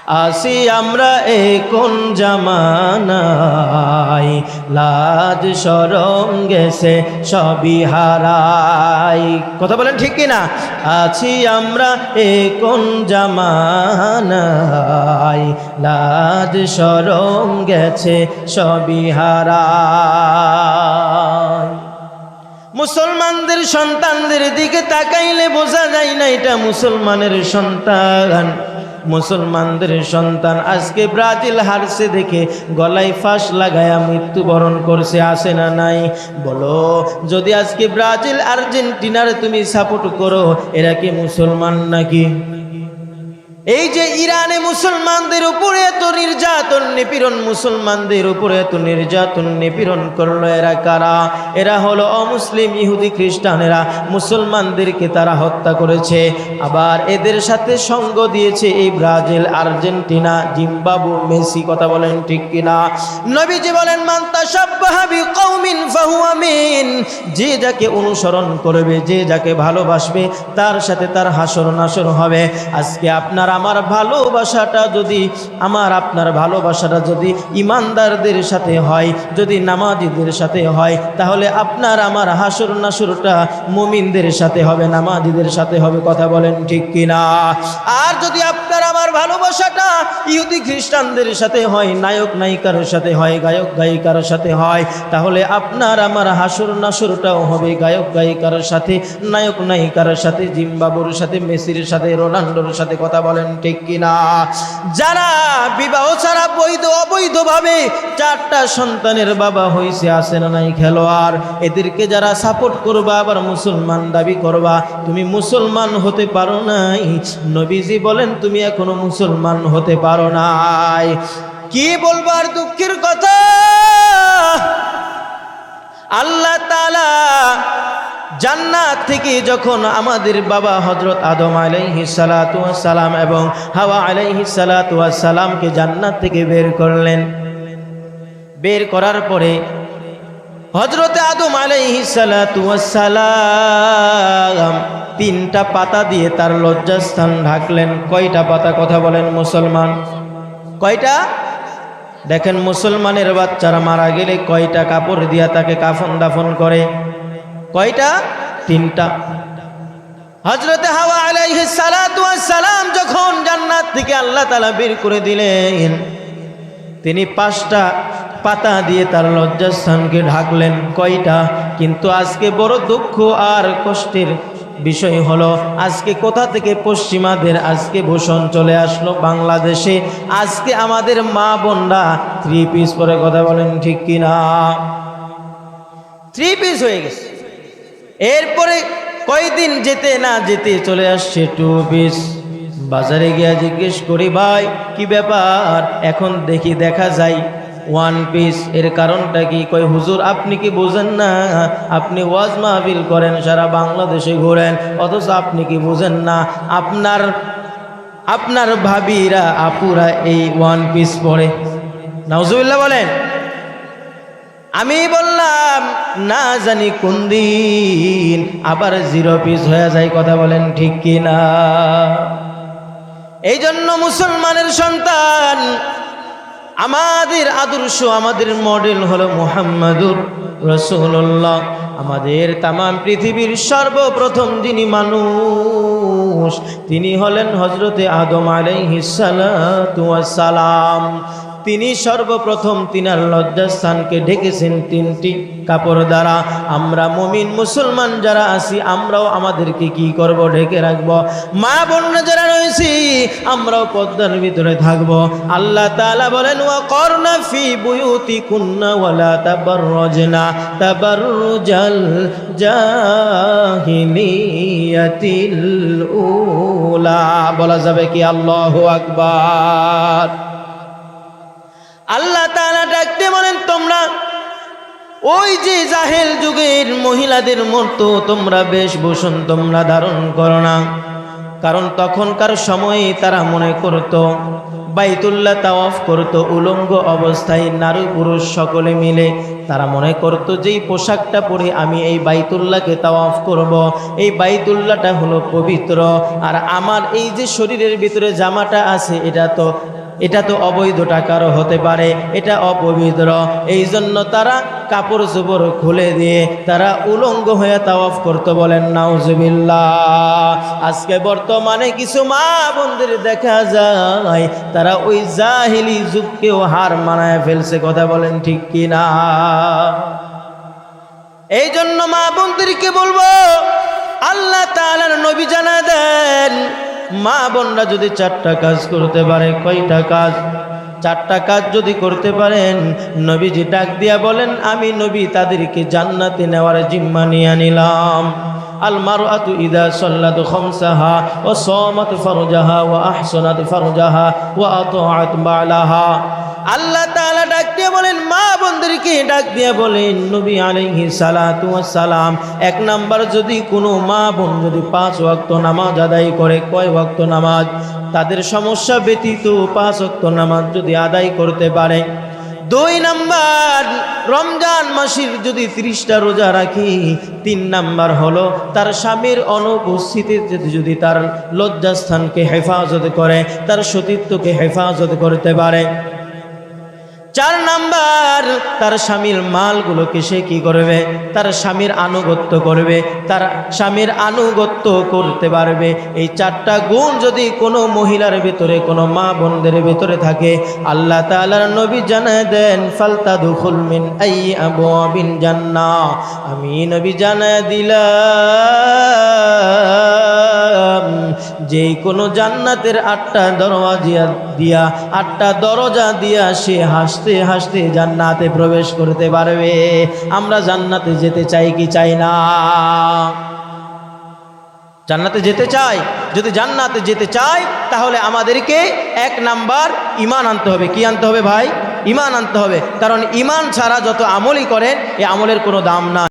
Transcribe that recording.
আসি আমরা এই কোন জামানায়, লাজ শরম গেছে সবই হারাই। কথা বলেন ঠিক কিনা? আছি আমরা এই কোন জামানায়, লাজ শরম গেছে সবই হারাই। মুসলমানদের সন্তানদের দিকে তাকাইলে বোঝা যায় না এটা মুসলমানের সন্তান। মুসলমানদের সন্তান আজকে ব্রাজিল হারছে দেখে গলায় ফাঁস লাগায়া মৃত্যুবরণ করছে, আসে না নাই? বলো, যদি আজকে ব্রাজিল আর্জেন্টিনার তুমি সাপোর্ট করো, এরা কি মুসলমান নাকি? এই যে ইরানে মুসলমানদের উপরে এত নির্যাতন নিপীড়ন, মুসলমানদের উপরে এত নির্যাতন নিপীড়ন করলো, এরা কারা? এরা হলো অমুসলিম ইহুদি খ্রিস্টানেরা। মুসলমানদেরকে তারা হত্যা করেছে, আবার এদের সাথে সঙ্গ দিয়েছে এই ব্রাজিল, আর্জেন্টিনা, জিম্বাবু, মেসি। কথা বলেন ঠিক কিনা? নবীজি বলেন, মান তাশাব্বাহা বিকওমিন ফাহুয়া মিন। যে যাকে অনুসরণ করবে, যে যাকে ভালোবাসবে, তার সাথে তার হাসর নাসর হবে। আজকে আপনার আমার ভালোবাসাটা যদি, আমার আপনার ভালোবাসাটা যদি ইমানদারদের সাথে হয়, যদি নামাজিদের সাথে হয়, তাহলে আপনার আমার হাসর নাসরটা মুমিনদের সাথে হবে, নামাজিদের সাথে হবে। কথা বলেন ঠিক কিনা? আর যদি আপনার আমার ভালোবাসাটা ইহুদি খ্রিস্টানদের সাথে হয়, নায়ক নায়িকার সাথে হয়, গায়ক গায়িকার সাথে হয়, তাহলে আপনার আমার হাসর নাসরটাও হবে গায়ক গায়িকার সাথে, নায়ক নায়িকার সাথে, জিম্বাবুর সাথে, মেসির সাথে, রোনাল্ডোর সাথে। কথা বলেন ঠিক কিনা? যারা বিবাহ ছাড়া বৈধ অবৈধভাবে 4টা সন্তানের বাবা হইছে, আসে না নাই খেলোয়াড়, এদেরকে যারা সাপোর্ট করবা, আবার মুসলমান দাবি করবা, তুমি মুসলমান হতে পারো নাই। নবীজি বলেন, তুমি এখনো মুসলমান হতে পারো নাই। কি বলবার দুঃখের কথা, আল্লাহ তাআলা জান্নাত থেকে যখন আমাদের বাবা হযরত আদম আলাইহিস সালাতু ওয়াস সালাম এবং হাওয়া আলাইহিস সালাতু ওয়াস সালামকে জান্নাত থেকে বের করলেন, বের করার পরে হযরত আদম আলাইহিস সালাতু ওয়াস সালাম 3টা পাতা দিয়ে তার লজ্জাস্থান ঢাকলেন। কয়টা পাতা? কথা বলেন মুসলমান, কয়টা? দেখেন, মুসলমানের বাচ্চারা মারা গেলে কয়টা কাপড় দিয়া তাকে কাফন দাফন করে? কয়টা? 3টা। হযরতে হাওয়া আলাইহিস সালাতু ওয়াস সালাম যখন জান্নাত থেকে আল্লাহ তাআলা বের করে দিলেন, তিনি 5টা পাতা দিয়ে তার লজ্জাস্থানকে ঢাকলেন। কয়টা? কিন্তু আজকে বড় দুঃখ আর কষ্টের বিষয় হলো, আজকে কোথা থেকে পশ্চিমাদের আজকে ভূষণ চলে আসলো বাংলাদেশে। আজকে আমাদের মা বোনরা 3 পিস পরে। কথা বলেন ঠিক কিনা? 3 পিস হয়ে গেছে। এরপরে কয়দিন যেতে না যেতে চলে আসছে 2 পিস। বাজারে গিয়ে জিজ্ঞেস করি, ভাই কি ব্যাপার? এখন দেখি দেখা যায় 1 পিস। এর কারণটা কি? কই হুজুর, আপনি কি বুঝেন না? আপনি ওয়াজ মাহফিল করেন, সারা বাংলাদেশে ঘোরেন, অথচ আপনি কি বুঝেন না? আপনার ভাবিরা, আপুরা এই 1 পিস পরে। নাউজুবিল্লাহ বলেন। আমি বললাম, না জানি কোন দিন আবার 0 পিস হয়ে যায়। কথা বলেন ঠিক কিনা? এই জন্য মুসলমানের সন্তান, আমাদের আদর্শ, আমাদের মডেল হলো মুহাম্মাদুর রাসূলুল্লাহ। আমাদের তামাম পৃথিবীর সর্বপ্রথম যিনি মানুষ, তিনি হলেন হযরতে আদম আলাইহিস সালাতু ওয়াস সালাম। তিনি সর্বপ্রথম তিনার লজ্জাস্থানকে ঢেকেছেন 3টি কাপড় দ্বারা। আমরা মুমিন মুসলমান যারা আছি, আমরাও আমাদেরকে কি করব? ঢেকে রাখবো। মা বোনরা যারা রয়েছি, আমরাও পর্দার ভিতরে থাকবো। আল্লাহ তাআলা বলেন, ওয়া করনা ফি বুয়ুতিকুন্না ওয়ালা তাবাররাজনা তাবাররুজাল জাহিলিয়াতিল উলা। বলা যাবে কি আল্লাহু আকবার? আল্লাহ তাআলা ডাকতে বলেন, তোমরা ওই যে জাহেল যুগের মহিলাদের মতো তোমরা বেশভূষণ তোমরা ধারণ করো না। কারণ তখনকার সময়ে তারা মনে করত বাইতুল্লাহ তাওয়াফ করত উলঙ্গ অবস্থায়, নারী পুরুষ সকলে মিলে। তারা মনে করত যে এই পোশাকটা পরে আমি এই বাইতুল্লাহকে তাওয়াফ করব, এই বাইতুল্লাহটা হলো পবিত্র, আর আমার এই যে শরীরের ভিতরে জামাটা আছে এটা তো এটা তো অবৈধ টাকারও হতে পারে, এটা অপবিত্র। এই জন্য তারা কাপড় চোপড় খুলে দিয়ে তারা উলঙ্গ হয়ে তাওয়াফ করতে, বলেন নাউজুবিল্লাহ। আজকে বর্তমানে কিছু মা বোনদের দেখা যায় তারা ওই জাহিলি যুগকেও হার মানায় ফেলছে, কথা বলেন ঠিক কিনা? এই জন্য মা বোনদেরকে বলবো, আল্লাহ তাআলার নবী জানা দেন মা বোনরা যদি 4টা কাজ করতে পারে, কয়টা কাজ? 4টা কাজ যদি করতে পারেন, নবীজি ডাক দিয়া বলেন আমি নবী তাদেরকে জান্নাতে নেওয়ার জিম্মা নিয়ে নিলাম। আল মারআতু ইযা সাল্লাত খামসাহা ওয়া সামাত ফারজাহা ওয়া আহসানাত ফারজাহা ওয়া আতাআত বালাহা। আল্লাহ তাআলা ডাক দিয়ে বলেন, মা বোনদেরকে ডাক দিয়ে বলেন, নবী আলাইহিস সালাতু ওয়াস সালাম, 1 নাম্বার যদি কোনো মা বোন যদি 5 ওয়াক্ত নামাজ আদায় করে, কয় ওয়াক্ত নামাজ? তাদের সমস্যা ব্যতীত 5 ওয়াক্ত নামাজ যদি আদায় করতে পারে। 2 নাম্বার, রমজান মাসের যদি 30টা রোজা রাখি। 3 নাম্বার হলো তার স্বামীর অনুপস্থিতিতে যদি তার লজ্জাস্থানকে হেফাজত করে, তার সতীত্বকে হেফাজত করতে পারে। 4 নাম্বার, তার স্বামীর মালগুলোকে সে কি করবে? তার স্বামীর আনুগত্য করবে, তার স্বামীর আনুগত্য করতে পারবে। এই 4টা গুণ যদি কোনো মহিলার ভিতরে, কোনো মা বোনদের ভিতরে থাকে, আল্লাহ তাআলার নবী জানায় দেন ফালতাদখুল মিন আইয়ি আবওয়াবিন জান্নাহ, আমি নবী জানায় দিলাম যে কোনো জান্নাতের 8টা দরওয়াজা দিয়া, 8টা দরজা দিয়া সে হাসতে হাসতে জান্নাতে প্রবেশ করতে পারবে। আমরা জান্নাতে যেতে চাই কি চাই না? জান্নাতে যেতে চাই। যদি জান্নাতে যেতে চাই তাহলে আমাদেরকে 1 নাম্বার ঈমান আনতে হবে। কি আনতে হবে ভাই? ঈমান আনতে হবে। কারণ ঈমান ছাড়া যত আমলই করেন, এই আমলের কোনো দাম নাই।